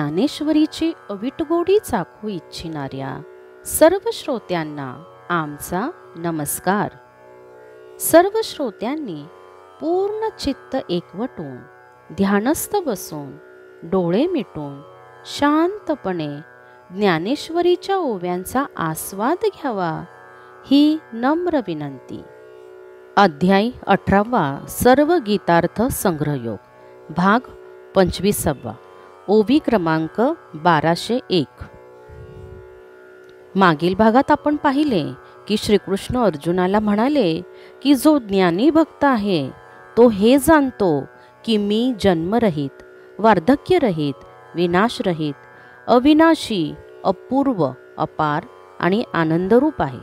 ज्ञानेश्वरीची अविटगोडी चाखू इच्छिणाऱ्या सर्व श्रोत्यांना आमचा नमस्कार. सर्व श्रोत्यांनी पूर्ण चित्त एकवटून ध्यानस्थ बसून डोळे मिटून शांतपणे ज्ञानेश्वरीच्या ओव्यांचा आस्वाद घ्यावा ही नम्र विनंती. अध्याय 18 सर्व गीतार्थ संग्रहयोग, भाग 25, ओवी क्रमांक 1201. मागील भागात आपण पाहिले की श्रीकृष्ण अर्जुनाला म्हणाले की जो ज्ञानी भक्त आहे तो हे जाणतो की मी जन्मरहित, वार्धक्यरहित, विनाशरहित, अविनाशी, अपूर्व, अपार आणि आनंदरूप आहे.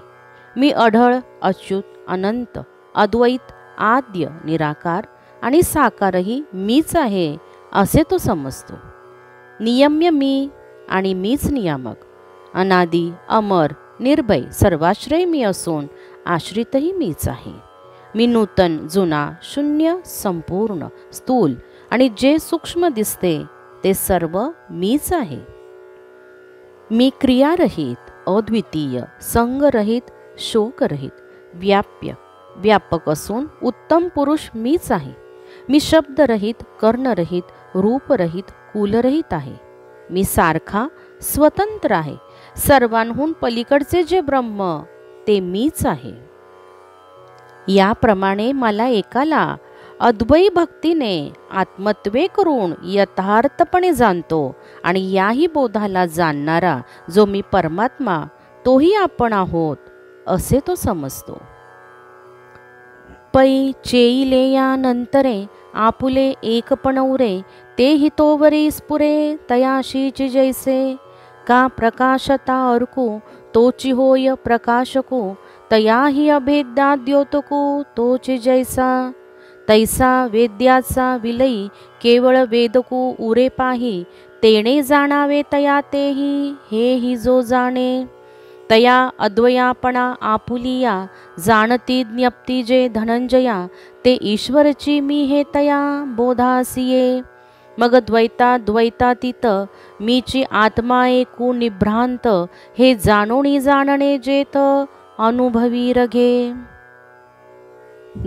मी अढळ, अच्युत, अनंत, अद्वैत, आद्य, निराकार आणि साकारही मीच आहे असे तो समजतो. नियम्य मी आणि मीच नियामक, अनादी, अमर, निर्भय, सर्वाश्रय मी असून आश्रितही मीच आहे. मी नूतन, जुना, शून्य, संपूर्ण, स्थूल आणि जे सूक्ष्म दिसते ते सर्व मीच आहे. मी क्रियारहित, अद्वितीय, संगरहित, शोकरहित, व्याप्य, व्यापक असून उत्तम पुरुष मीच आहे. मी शब्दरहित, कर्णरहित, रूपरहित, कुलरहित आहे. मी सारखा, स्वतंत्र आहे. सर्वांहून पलीकडचे जे ब्रह्म ते मीच आहे. याप्रमाणे मला एकाला अद्वैत भक्तीने आत्मत्वे करून यथार्थपणे जाणतो आणि याही बोधाला जाणणारा जो मी परमात्मा तोही आपण आहोत असे तो समजतो. पै चेईले या नंतरे आपुले एकपण उरे, ते हितोवरी स्फुरे तयाशीची जैसे. का प्रकाशता अर्कू तोची होय प्रकाशको, तयाही अभेद्या द्योतको तोची जैसा. तैसा वेद्याचा विलयी केवळ वेदकू उरे पाही, तेणे जाणावे तया तेही हेही जो जाणे. तया अद्वयापणा आपुलिया जाणती ज्ञप्ती जे धनंजया, ते ईश्वरची मी हे तया बोधासिये. मग द्वैतातीत मीची आत्मा एकू निभ्रांत, हे जाणोनी जाणणे जेत अनुभवी रघे.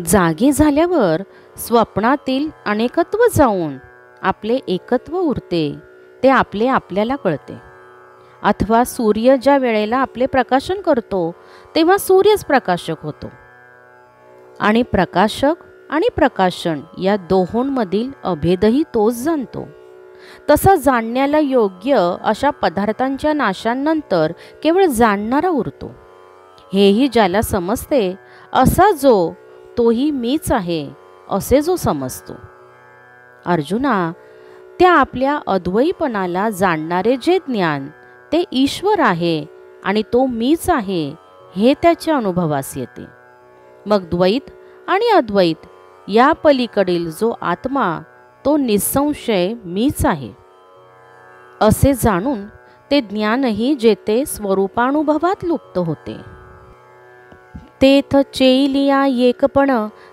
जागे झाल्यावर स्वप्नातील अनेकत्व जाऊन आपले एकत्व उरते ते आपल्याला कळते. अथवा सूर्य ज्या वेळेला आपले प्रकाशन करतो तेव्हा सूर्यच प्रकाशक होतो आणि प्रकाशक आणि प्रकाशन या दोहोंमधील अभेदही तोच जाणतो. तसा जाणण्याला योग्य अशा पदार्थांच्या नाशानंतर केवळ जाणणारा उरतो. हेही ज्याला समजते असा जो तोही मीच आहे असे जो समजतो. अर्जुना, त्या आपल्या अद्वैतपणाला जाणणारे जे ज्ञान ते ईश्वर आहे आणि तो मीच आहे हे त्याच्या अनुभवास येते. मग द्वैत आणि अद्वैत या पलीकडील जो आत्मा तो निसंशय मीच आहे असे जाणून ते ज्ञानही जेथे स्वरूपानुभवात लुप्त होते. तेथ चेईलिया एकपण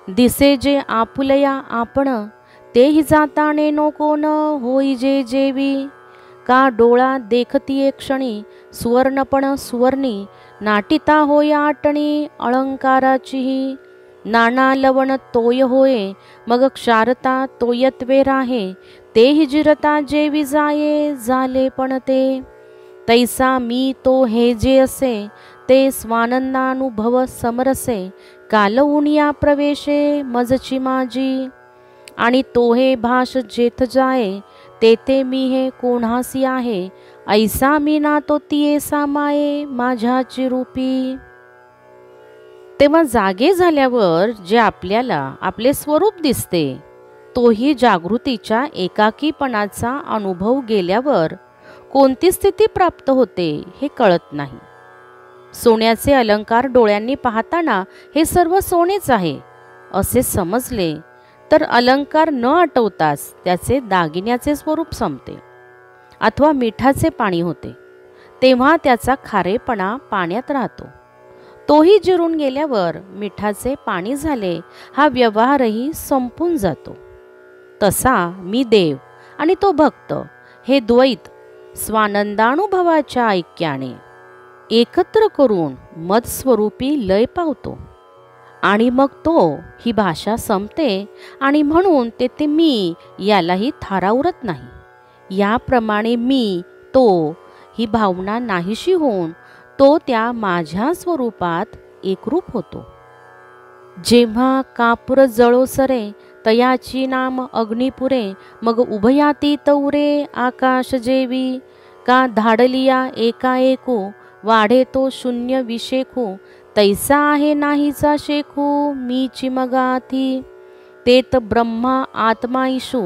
दिसे जे आपुलया आपण, तेही जाताने नको न होई जे जेवी. का डोळा देखती क्षणी सुवर्णपण सुवर्णी, नाटिता होय आटणी अलंकाराचीही. नाना लवण तोय होय मग क्षारता तोयत्वे राहे, तेही जिरता जेवी जाये झाले पण ते. तैसा मी तो हे जे असे, ते स्वानंदानुभव समरसे. कालउनिया प्रवेशे मजची माझी, आणि तो हे भाष जेथ जाये, तेथे मी हे कोणासी आहे. ऐसा मी ना तो तिये सामाये माझ्याची रूपी. तेव्हा जागे झाल्यावर जे आपल्याला आपले स्वरूप दिसते तोही जागृतीच्या एकाकीपणाचा अनुभव गेल्यावर कोणती स्थिती प्राप्त होते हे कळत नाही. सोन्याचे अलंकार डोळ्यांनी पाहताना हे सर्व सोनेच आहे असे समजले तर अलंकार न आठवताच त्याचे दागिन्याचे स्वरूप संपते. अथवा मिठाचे पाणी होते तेव्हा त्याचा खारेपणा पाण्यात राहतो. तोही जिरून गेल्यावर मिठाचे पाणी झाले हा व्यवहारही संपून जातो. तसा मी देव आणि तो भक्त हे द्वैत स्वानंदानुभवाच्या ऐक्याने एकत्र करून मदस्वरूपी लय पावतो आणि मग तो ही भाषा संपते आणि म्हणून तेथे मी यालाही थारा उरत नाही. याप्रमाणे मी तो ही भावना नाहीशी होऊन तो त्या माझ्या स्वरूपात एकरूप होतो. जेव्हा कापूर जळो सरे तयाची नाम अग्निपुरे मग उभयाती तौरे आकाश जेवी का धाडलिया एकाएको वाढे तो शून्य विशेखू तैसा आहे नाहीचा शेखू मीची मगाथी तेत ब्रह्मा आत्मा ईशू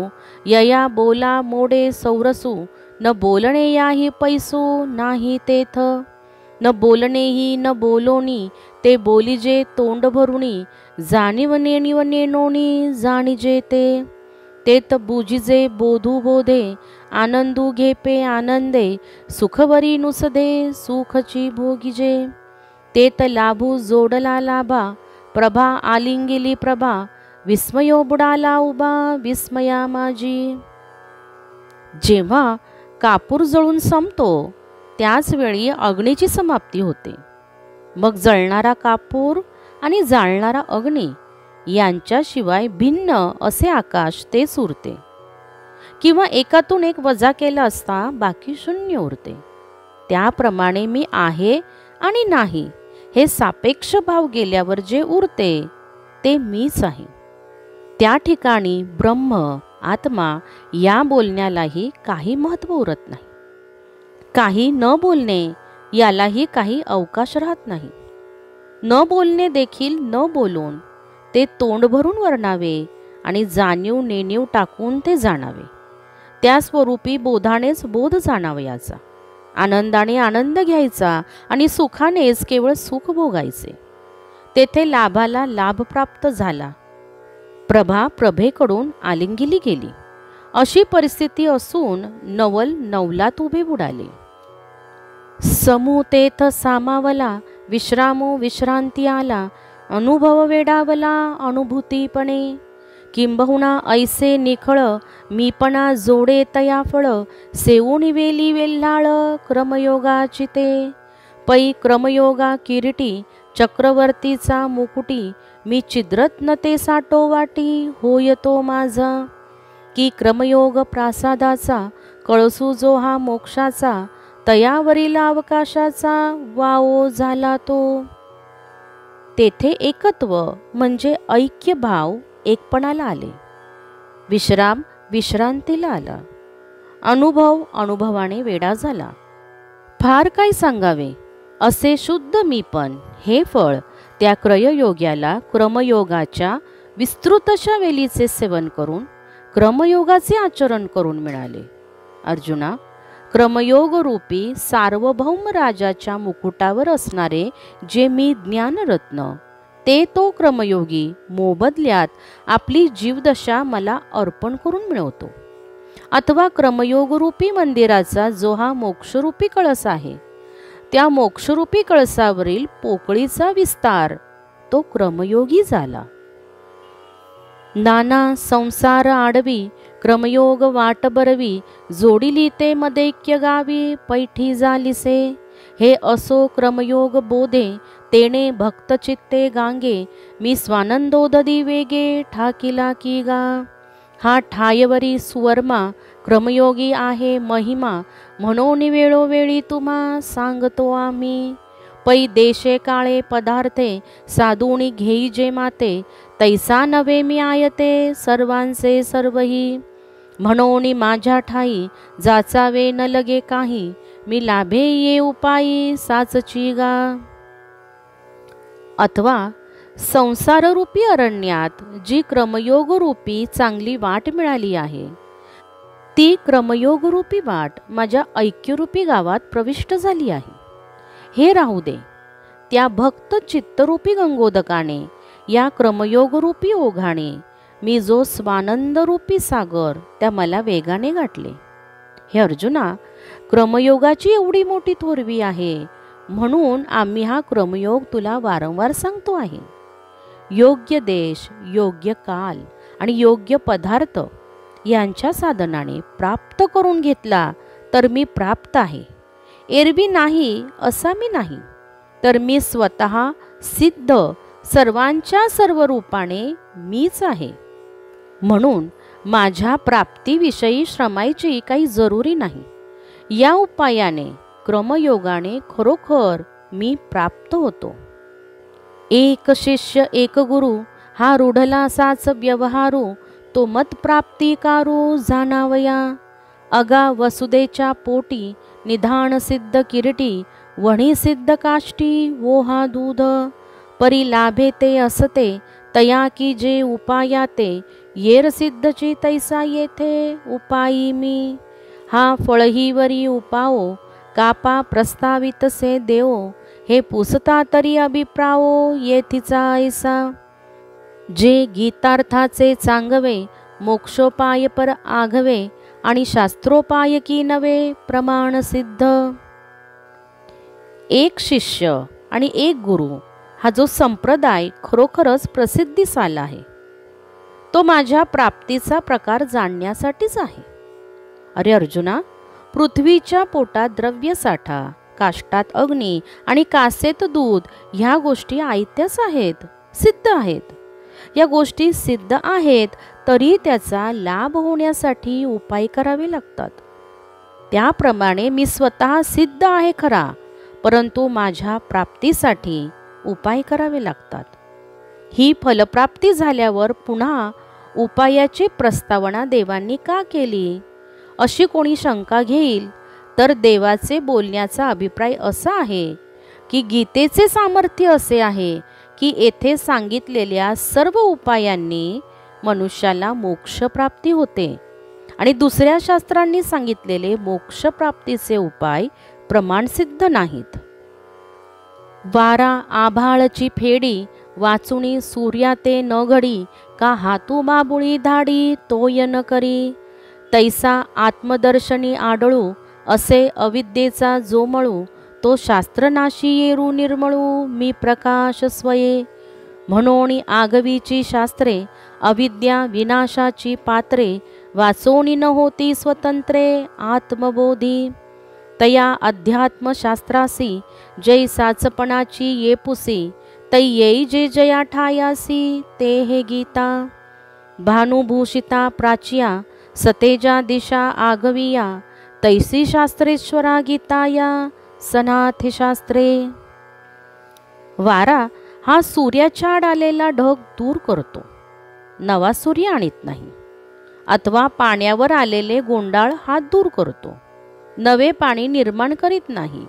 यया बोला मोडे सौरसू न बोलणे याही पैसू नाही तेथ न बोलणेही न बोलोनी ते बोलिजे तोंड भरुणी जाणीव नेणीव नेणोनी जाणीजे तेत बुजिजे बोधू बोधे आनंदू घेपे आनंदे सुखवरी नुसदे सुखची भोगिजे तेत लाभू जोडला लाभा प्रभा आलिंगिली प्रभा विस्मयो बुडाला उभा विस्मया माझी. जेव्हा कापूर जळून संपतो त्याच वेळी अग्नीची समाप्ती होते. मग जळणारा कापूर आणि जाळणारा अग्नी यांच्याशिवाय भिन्न असे आकाश ते उरते, किंवा एकातून एक वजा केला असता बाकी शून्य उरते. त्याप्रमाणे मी आहे आणि नाही हे सापेक्ष भाव गेल्यावर जे उरते ते मीच आहे. त्या ठिकाणी ब्रह्म आत्मा या बोलण्यालाही काही महत्त्व उरत नाही. काही न बोलणे यालाही काही अवकाश राहत नाही. न बोलणे देखील न बोलून ते तोंड भरून वर्णावे आणि जाणीव नेणीव टाकून ते जाणावे. त्या स्वरूपी बोधानेच बोध जाणावयाचा, आनंदाने आनंद घ्यायचा आणि सुखानेच केवळ सुख भोगायचे. तेथे लाभाला लाभ प्राप्त झाला, प्रभा प्रभेकडून आलिंगिली गेली, अशी परिस्थिती असून नवल नवलात उभे बुडाले. समू तेथ सामावला विश्रामो विश्रांती आला अनुभव वेडावला अनुभूतीपणे किंबहुना ऐसे निखळ मीपणा जोडे तया फळ सेवून वेली वेल्हाळ क्रमयोगाची ते पै क्रमयोगा किरीटी चक्रवर्तीचा मुकुटी मी छिद्रत्न ते साठो वाटी होय तो माझा की क्रमयोग प्रासादाचा कळसू जो हा मोक्षाचा तयावरील अवकाशाचा वाओ झाला तो. तेथे एकत्व म्हणजे ऐक्य भाव एकपणाला आले, विश्राम विश्रांतीला आला, अनुभव अनुभवाने वेडा झाला. फार काय सांगावे असे शुद्ध मीपण हे फळ त्या क्रययोग्याला क्रमयोगाच्या विस्तृतशा वेलीचे सेवन करून क्रमयोगाचे आचरण करून मिळाले. अर्जुना, क्रमयोग रूपी सार्वभौम राजाच्या मुकुटावर असणारे जे मी ज्ञानरत्न ते तो क्रमयोगी मोबदल्यात आपली जीवदशा मला अर्पण करून मिळवतो. अथवा क्रमयोगरूपी मंदिराचा जो हा मोक्षरूपी कळस आहे त्या मोक्षरूपी कळसावरील पोकळीचा विस्तार तो क्रमयोगी झाला. नाना संसार आडवी क्रमयोग वाट बरवी जोडिली ते मदैक्य गावी पैठी झालिसे हे असो क्रमयोग बोधे तेणे भक्तचित्ते गांगे मी स्वानंदोददी वेगे ठाकिला की गा. हा ठायवरी सुवर्मा क्रमयोगी आहे महिमा म्हणून वेळोवेळी तुम्हा सांगतो आम्ही. पै देशे काळे पदार्थे साधुणी घेई जे माते तैसा नवे मी आयते सर्वांचे सर्वही म्हणून माझ्या ठाई जाचावे न लगे काही मी लाभे ये उपायी साचची गा. अथवा संसाररूपी अरण्यात जी क्रमयोगरूपी चांगली वाट मिळाली आहे ती क्रमयोगरूपी वाट माझ्या ऐक्यरूपी गावात प्रविष्ट झाली आहे. हे राहू दे, त्या भक्त चित्तरूपी गंगोदकाने या क्रमयोगरूपी ओघाने मी जो स्वानंदरूपी सागर त्या मला वेगाने गाठले. हे अर्जुना, क्रमयोगाची एवढी मोठी थोरवी आहे म्हणून आम्ही हा क्रमयोग तुला वारंवार सांगतो आहे. योग्य देश, योग्य काल आणि योग्य पदार्थ यांच्या साधनाने प्राप्त करून घेतला तर मी प्राप्त आहे, एरवी नाही असा मी नाही, तर मी स्वतः सिद्ध सर्वांच्या सर्व रूपाने मीच आहे. म्हणून माझ्या प्राप्तीविषयी श्रमायची काही जरुरी नाही. या उपायाने क्रमयोगाने खरोखर मी प्राप्त होतो. एक शिष्य एक गुरु, हा रूढला साच व्यवहारू, तो मत प्राप्ती कारू जाणावया. अगा वसुदेच्या पोटी, निधान सिद्ध किरीटी, वणी सिद्ध काष्टी वो हा दूध. परी लाभे ते असते, तया की जे उपायाते, येर सिद्धची तैसा येथे उपायी मी. हा फळहीवरी उपाओ, कापा प्रस्तावित से देवो, हे पुसता तरी अभिप्रावो येथीचा ऐसा. जे गीतार्थाचे चांगवे, मोक्षोपाय पर आघवे, आणि शास्त्रोपाय की नवे प्रमाण सिद्ध. एक शिष्य आणि एक गुरु हा जो संप्रदाय खरोखरच प्रसिद्धीस आला आहे, तो माझ्या प्राप्तीचा प्रकार जाणण्यासाठीच आहे. अरे अर्जुना, पृथ्वीच्या पोटात द्रव्यसाठा, काष्टात अग्नी आणि कासेत दूध ह्या गोष्टी आयत्याच आहेत, सिद्ध आहेत. या गोष्टी सिद्ध आहेत तरी त्याचा लाभ होण्यासाठी उपाय करावे लागतात. त्याप्रमाणे मी स्वतः सिद्ध आहे खरा, परंतु माझ्या प्राप्तीसाठी उपाय करावे लागतात. ही फलप्राप्ती झाल्यावर पुन्हा उपायाची प्रस्तावना देवांनी का केली, अशी कोणी शंका घेईल तर देवाचे बोलण्याचा अभिप्राय असा आहे की गीतेचे सामर्थ्य असे आहे की येथे सांगितलेल्या सर्व उपायांनी मनुष्याला मोक्षप्राप्ती होते आणि दुसऱ्या शास्त्रांनी सांगितलेले मोक्षप्राप्तीचे उपाय प्रमाणसिद्ध नाहीत. वारा आभाळची फेडी, वाचुनी सूर्या ते न घडी, का हातू बाबुळी धाडी तोय न करी. तैसा आत्मदर्शनी आढळू, असे अविद्येचा जो मळू, तो शास्त्रनाशी येरू निर्मळू मी प्रकाश स्वये. म्हणोनी आगवीची शास्त्रे, अविद्या विनाशाची पात्रे, वाचोनी न होती स्वतंत्रे आत्मबोधी. तया अध्यात्मशास्त्रासी, जै साचपणाची येपुसी, तै येई जे जया ठायासी ते हे गीता. भानुभूषिता प्राच्या, सतेजा दिशा आगविया, तैसी शास्त्रेश्वरा गीताया सनाथि शास्त्रे. वारा हा सूर्याच्या आड आलेला ढग दूर करतो, नवा सूर्य आणत नाही. अथवा पाण्यावर आलेले गोंडाळ हा दूर करतो, नवे पाणी निर्माण करीत नाही.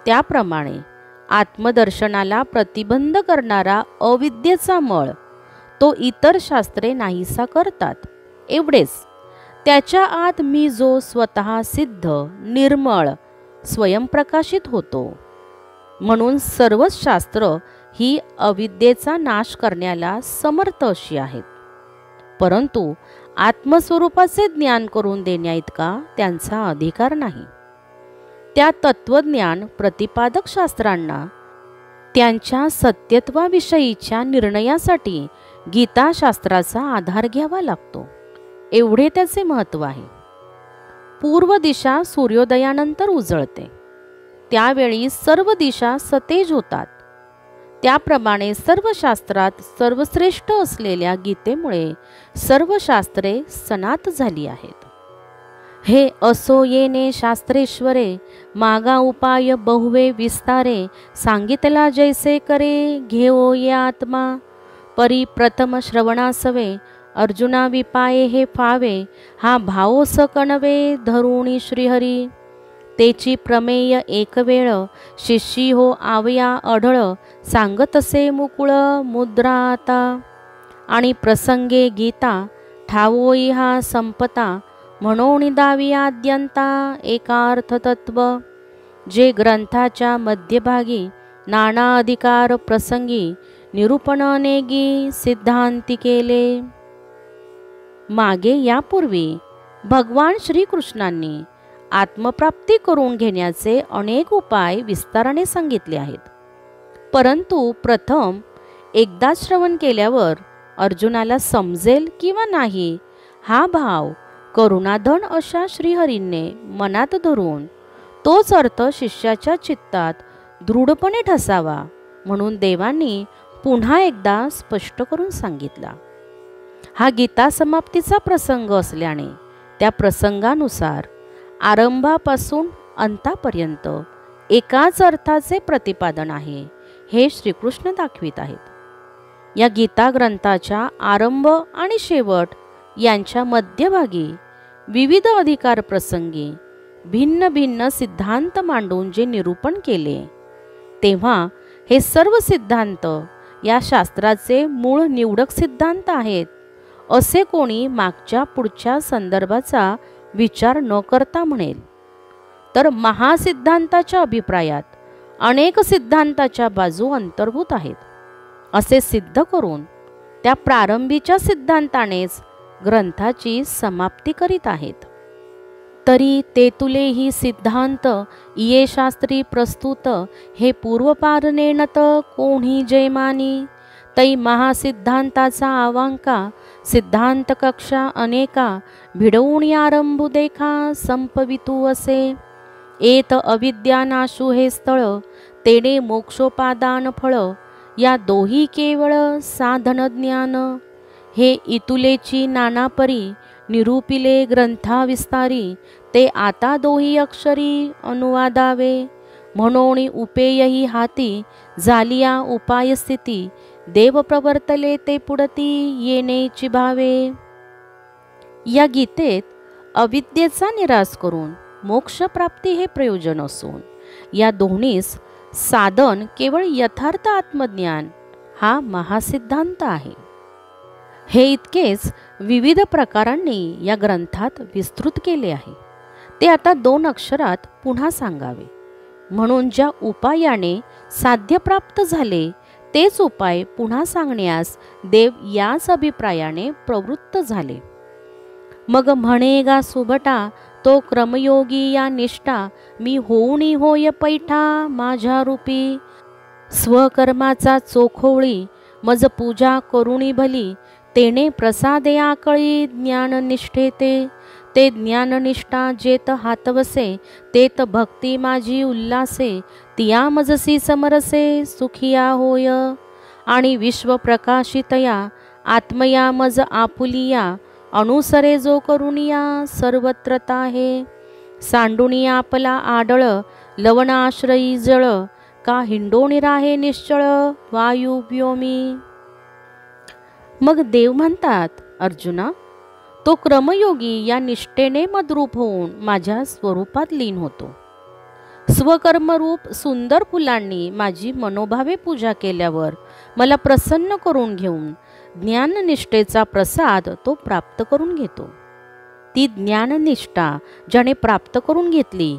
त्याप्रमाणे आत्मदर्शनाला प्रतिबंध करणारा अविद्येचा मळ तो इतर शास्त्रे नाहीसा करतात. एवढेच, त्याच्या आत मी जो स्वतः सिद्ध निर्मळ स्वयंप्रकाशित होतो. म्हणून सर्वच शास्त्र ही अविद्येचा नाश करण्याला समर्थ अशी आहेत, परंतु आत्मस्वरूपाचे ज्ञान करून देण्याइतका त्यांचा अधिकार नाही. त्या तत्वज्ञान प्रतिपादक शास्त्रांना त्यांच्या सत्यत्वाविषयीच्या निर्णयासाठी गीताशास्त्राचा आधार घ्यावा लागतो, एवढे त्याचे महत्त्व आहे. पूर्व दिशा सूर्योदयानंतर उजळते, त्यावेळी सर्व दिशा सतेज होतात. त्याप्रमाणे सर्व शास्त्रात सर्वश्रेष्ठ असलेल्या गीतेमुळे सर्व शास्त्रे सनात झाली आहेत. हे असो येणे शास्त्रेश्वरे, मागा उपाय बहुवे विस्तारे, सांगितला जैसे करे घेओ ये आत्मा. परी प्रथम श्रवणासवे, अर्जुना विपाये हे फावे, हा भाव सकणवे धरुणी श्रीहरी. तेची प्रमेय एक वेळ, शिष्यी हो आवया अढळ, सांगतसे मुकुळ मुद्रा आता. आणि प्रसंगे गीता ठावोई हा संपता, म्हणून दावी आद्यंता एकार्थ तत्व. जे ग्रंथाच्या मध्यभागी नाना अधिकार प्रसंगी, निरूपण नेगी सिद्धांती केले. मागे यापूर्वी भगवान श्रीकृष्णांनी आत्मप्राप्ती करून घेण्याचे अनेक उपाय विस्ताराने सांगितले आहेत. परंतु प्रथम एकदा श्रवण केल्यावर अर्जुनाला समजेल किंवा नाही हा भाव करुणाधन अशा श्रीहरींने मनात धरून तोच अर्थ शिष्याच्या चित्तात दृढपणे ठसावा म्हणून देवांनी पुन्हा एकदा स्पष्ट करून सांगितला. हा गीता समाप्तीचा प्रसंग असल्याने त्या प्रसंगानुसार आरंभापासून अंतापर्यंत एकाच अर्थाचे प्रतिपादन आहे हे श्रीकृष्ण दाखवित आहेत. या गीता ग्रंथाच्या आरंभ आणि शेवट यांच्या मध्यभागी विविध अधिकार प्रसंगी भिन्न भिन्न सिद्धांत मांडून जे निरूपण केले तेव्हा हे सर्व सिद्धांत या शास्त्राचे मूळ निवडक सिद्धांत आहेत असे कोणी मागच्या पुढच्या संदर्भाचा विचार न करता म्हणेल, तर महासिद्धांताच्या अभिप्रायात अनेक सिद्धांताच्या बाजू अंतर्भूत आहेत असे सिद्ध करून त्या प्रारंभीच्या सिद्धांतानेच ग्रंथाची समाप्ती करीत आहेत. तरी ते तुले ही सिद्धांत ये शास्त्री प्रस्तुत हे पूर्वपारणे नत कोणी जयमानी तै महासिद्धांताचा आवांका सिद्धांत कक्षा अनेका भिडवून आरंभू देखा संपवितू असे एत अविद्यानाशु हे स्थळ तेने मोक्षोपादान फळ या दोही केवळ साधन ज्ञान हे इतुलेची नानापरी निरूपिले ग्रंथा विस्तारी ते आता दोही अक्षरी अनुवादावे म्हणून उपेयही हाती झालिया उपाय स्थिती देव प्रवर्तले ते पुढती येणेची भावे. या गीतेत अविद्येचा निराश करून मोक्षप्राप्ती हे प्रयोजन असून या दोन्हीस साधन केवळ यथार्थ आत्मज्ञान हा महासिद्धांत आहे. हे इतकेच विविध प्रकारांनी या ग्रंथात विस्तृत केले आहे ते आता 2 अक्षरात पुन्हा सांगावे म्हणून ज्या उपायाने साध्य प्राप्त झाले तेच उपाय पुन्हा सांगण्यास देव याच अभिप्रायाने प्रवृत्त झाले. मग म्हणेगा सुभटा तो क्रमयोगी या निष्ठा मी होऊनी होय पैठा माझ्या रूपी स्वकर्माचा चोखोळी मज पूजा करुणी भली तेने प्रसादे आकळी ज्ञाननिष्ठे ते ज्ञाननिष्ठा जेत हातवसे तेत भक्ती माझी उल्लासे तिया मजसी समरसे सुखिया होय आणि विश्व प्रकाशितया आत्मया मज आपुलिया अनुसरे जो करुनिया सर्वत्रता हे सांडुनी आपला आडळ लवणाश्रयी जळ का हिंडोणी राहे निश्चळ वायू व्योमी. मग देव म्हणतात, अर्जुना तो क्रमयोगी या निष्ठेने मद्रूप होऊन माझ्या स्वरूपात लीन होतो. स्वकर्मरूप सुंदर फुलांनी माझी मनोभावे पूजा केल्यावर मला प्रसन्न करून घेऊन ज्ञाननिष्ठेचा प्रसाद तो प्राप्त करून घेतो. ती ज्ञाननिष्ठा ज्याने प्राप्त करून घेतली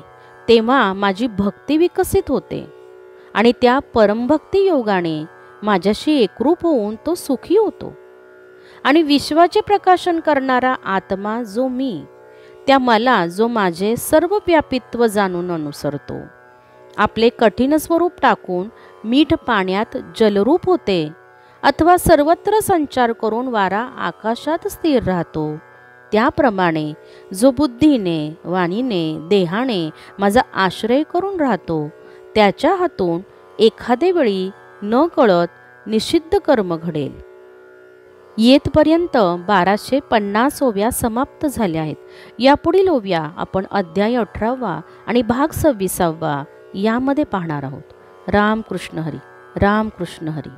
तेव्हा माझी भक्ती विकसित होते आणि त्या परमभक्ती योगाने माझ्याशी एकरूप होऊन तो सुखी होतो. आणि विश्वाचे प्रकाशन करणारा आत्मा जो मी त्या मला जो माझे सर्व व्यापित्व जाणून अनुसरतो आपले कठीण स्वरूप टाकून मीठ पाण्यात जलरूप होते अथवा सर्वत्र संचार करून वारा आकाशात स्थिर राहतो त्याप्रमाणे जो बुद्धीने वाणीने देहाने माझा आश्रय करून राहतो त्याच्या हातून एखादे वेळी न कळत निषिद्ध कर्म घडेल. येतपर्यंत 1250 ओव्या समाप्त झाल्या आहेत. यापुढील ओव्या आपण अध्याय 18वा आणि भाग 26वा यामध्ये पाहणार आहोत. राम कृष्ण हरी. राम कृष्ण हरी.